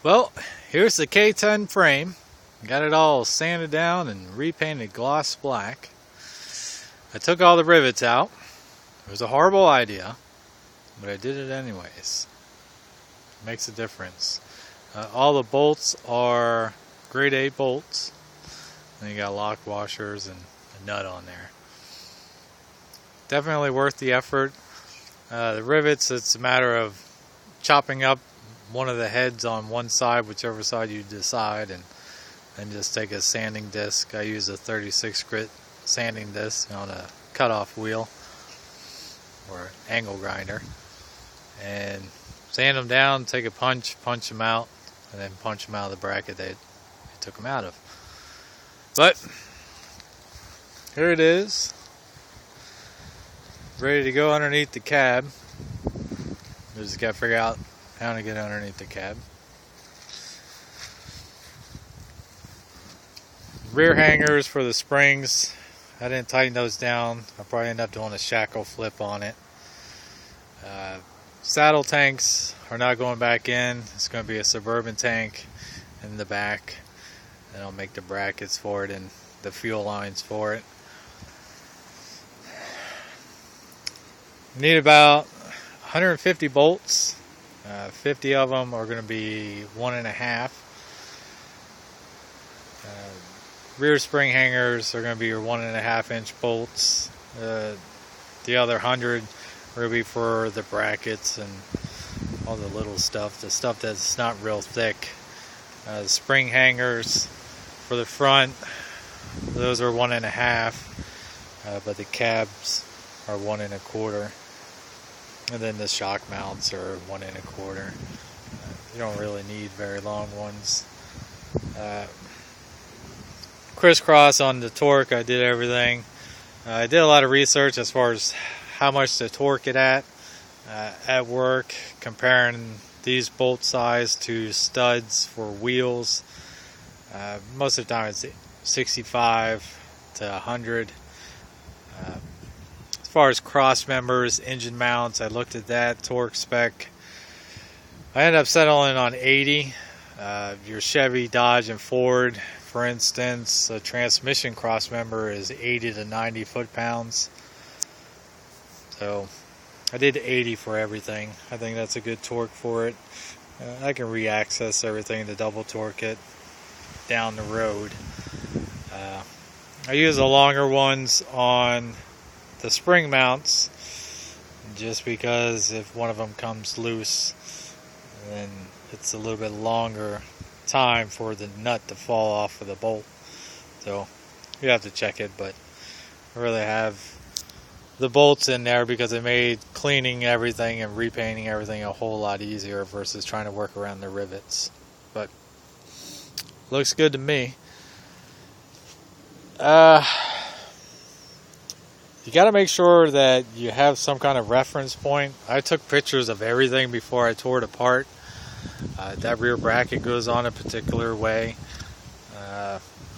Well, here's the K10 frame. Got it all sanded down and repainted gloss black. I took all the rivets out. It was a horrible idea, but I did it anyways. It makes a difference. All the bolts are grade 8 bolts. And you got lock washers and a nut on there. Definitely worth the effort. The rivets, it's a matter of chopping up one of the heads on one side, whichever side you decide, and then just take a sanding disc. I use a 36 grit sanding disc on a cutoff wheel or angle grinder, and sand them down, take a punch them out, and then punch them out of the bracket they took them out of. But here it is, ready to go underneath the cab. We just got to figure out how to get underneath the cab. Rear hangers for the springs, I didn't tighten those down. I'll probably end up doing a shackle flip on it. Saddle tanks are not going back in. It's going to be a Suburban tank in the back. And I'll make the brackets for it and the fuel lines for it. Need about 150 bolts. 50 of them are going to be 1.5. Rear spring hangers are going to be your 1.5 inch bolts. The other 100 are going to be for the brackets and all the little stuff, the stuff that's not real thick. The spring hangers for the front, those are 1.5, but the cabs are 1.25. And then the shock mounts are 1.25. You don't really need very long ones. Crisscross on the torque, I did everything. I did a lot of research as far as how much to torque it at work, comparing these bolt size to studs for wheels. Most of the time it's 65 to 100. As far as cross members, engine mounts, I looked at that torque spec. I ended up settling on 80. Your Chevy, Dodge, and Ford, for instance, a transmission cross member is 80 to 90 foot-pounds. So I did 80 for everything. I think that's a good torque for it. I can re-access everything to double torque it down the road. I use the longer ones on the spring mounts just because if one of them comes loose, then it's a little bit longer time for the nut to fall off of the bolt. So you have to check it, but I really have the bolts in there because it made cleaning everything and repainting everything a whole lot easier versus trying to work around the rivets. But looks good to me. You got to make sure that you have some kind of reference point. I took pictures of everything before I tore it apart. That rear bracket goes on a particular way.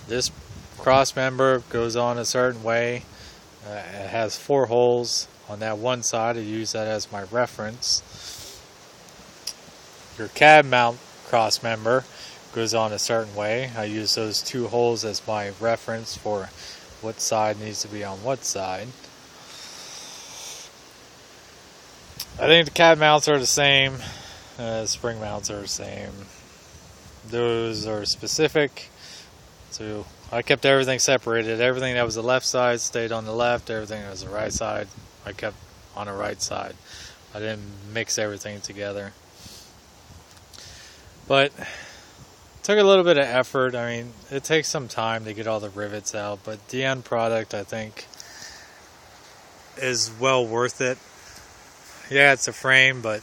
This cross member goes on a certain way. It has 4 holes on that one side. I use that as my reference. Your cab mount cross member goes on a certain way. I use those 2 holes as my reference for what side needs to be on what side. I think the cab mounts are the same. Spring mounts are the same. Those are specific. So I kept everything separated. Everything that was the left side stayed on the left. Everything that was the right side, I kept on the right side. I didn't mix everything together. But took a little bit of effort. I mean, it takes some time to get all the rivets out, but the end product, I think, is well worth it. Yeah, it's a frame, but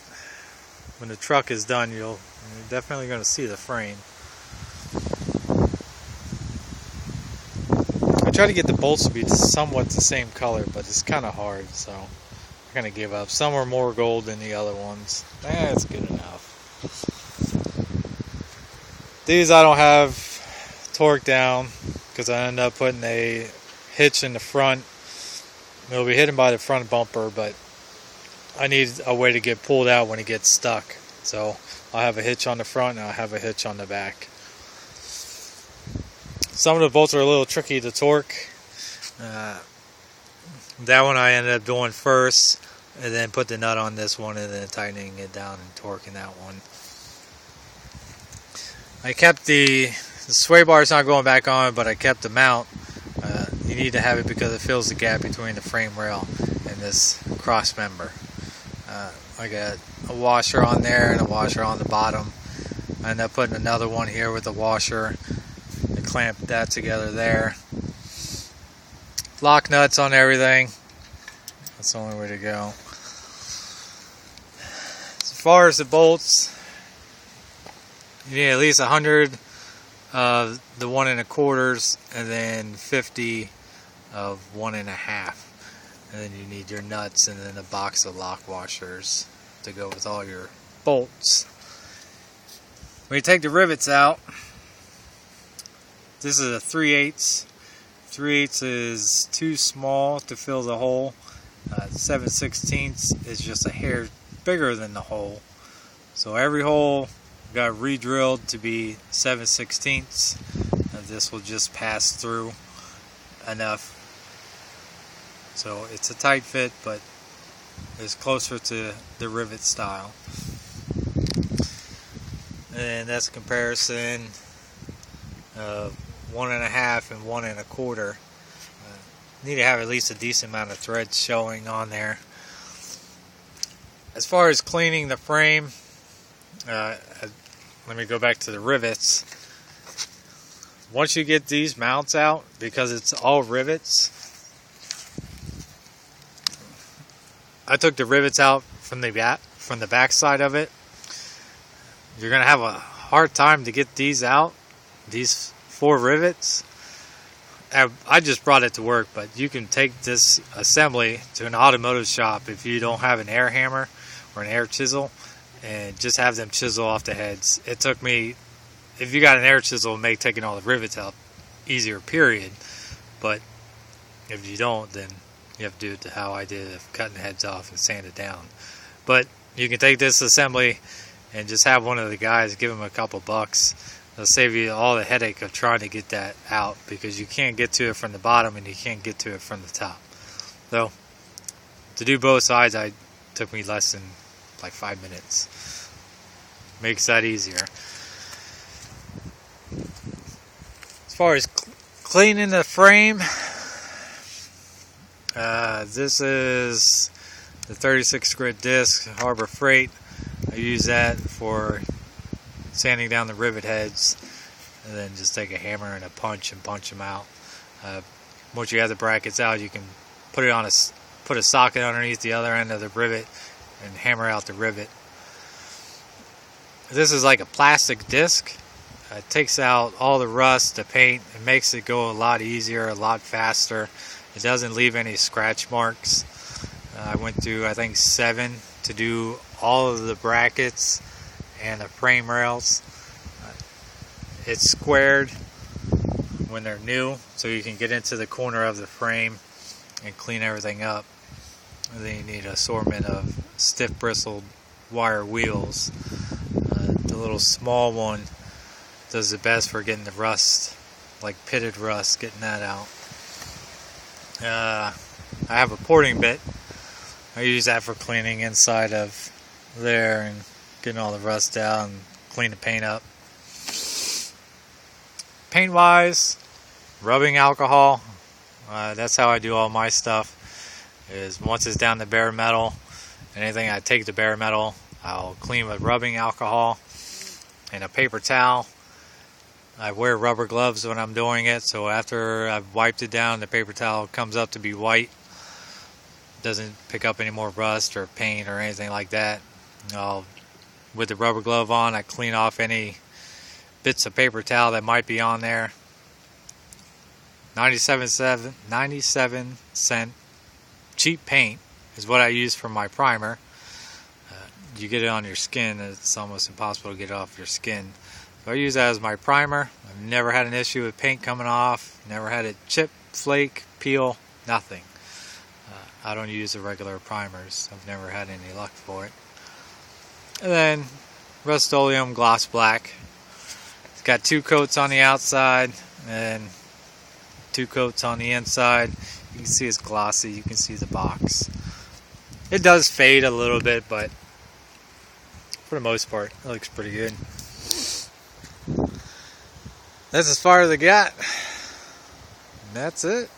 when the truck is done, you're definitely going to see the frame. I try to get the bolts to be somewhat the same color, but it's kind of hard, so I'm going to give up. Some are more gold than the other ones. It's good enough. These I don't have torque down because I end up putting a hitch in the front. It'll be hidden by the front bumper, but I need a way to get pulled out when it gets stuck. So I'll have a hitch on the front and I'll have a hitch on the back. Some of the bolts are a little tricky to torque. That one I ended up doing first, and then put the nut on this one and then tightening it down and torquing that one. I kept the sway bar is not going back on, but I kept the mount. You need to have it because it fills the gap between the frame rail and this cross member. I got a washer on there and a washer on the bottom. I ended up putting another one here with a washer and clamp that together there. Lock nuts on everything. That's the only way to go. As far as the bolts, you need at least 100 of the 1 1/4s and then 50 of 1 1/2. And then you need your nuts and then a box of lock washers to go with all your bolts. When you take the rivets out, this is a 3/8. 3/8 is too small to fill the hole. 7/16 is just a hair bigger than the hole. So every hole got re-drilled to be 7/16. This will just pass through enough. So it's a tight fit, but it's closer to the rivet style. And that's a comparison of 1 1/2 and 1 1/4. Need to have at least a decent amount of thread showing on there. As far as cleaning the frame, let me go back to the rivets. Once you get these mounts out, because it's all rivets, I took the rivets out from the back side of it. You're gonna have a hard time to get these out. These 4 rivets. I just brought it to work, but you can take this assembly to an automotive shop if you don't have an air hammer or an air chisel, and just have them chisel off the heads. It took me, if you got an air chisel, it'll make taking all the rivets out easier, period. But if you don't, then you have to do it how I did, of cutting the heads off and sand it down. But you can take this assembly and just have one of the guys, give them a couple bucks. It'll save you all the headache of trying to get that out, because you can't get to it from the bottom and you can't get to it from the top. So to do both sides, it took me less than like 5 minutes. Makes that easier. As far as cleaning the frame, this is the 36 grit disc Harbor Freight. I use that for sanding down the rivet heads, and then just take a hammer and a punch and punch them out. Once you have the brackets out, you can put it on put a socket underneath the other end of the rivet and hammer out the rivet. This is like a plastic disc. It takes out all the rust, the paint. It makes it go a lot easier, a lot faster. It doesn't leave any scratch marks. I went through, I think, 7 to do all of the brackets and the frame rails. It's squared when they're new, so you can get into the corner of the frame and clean everything up. And then you need an assortment of stiff bristled wire wheels. The little small one does the best for getting the rust, like pitted rust, getting that out. I have a porting bit. I use that for cleaning inside of there and getting all the rust out and clean the paint up. Paint wise, rubbing alcohol. That's how I do all my stuff. Is once it's down to bare metal, anything I take to bare metal, I'll clean with rubbing alcohol and a paper towel. I wear rubber gloves when I'm doing it, so after I've wiped it down, the paper towel comes up to be white. Doesn't pick up any more rust or paint or anything like that. With the rubber glove on, I clean off any bits of paper towel that might be on there. 97 cent cheap paint is what I use for my primer. You get it on your skin, it's almost impossible to get it off your skin. So I use that as my primer. I've never had an issue with paint coming off, never had it chip, flake, peel, nothing. I don't use the regular primers. I've never had any luck for it. And then Rust-Oleum gloss black. It's got 2 coats on the outside and 2 coats on the inside. You can see it's glossy. You can see the box. It does fade a little bit, but for the most part, it looks pretty good. That's as far as I got. That's it.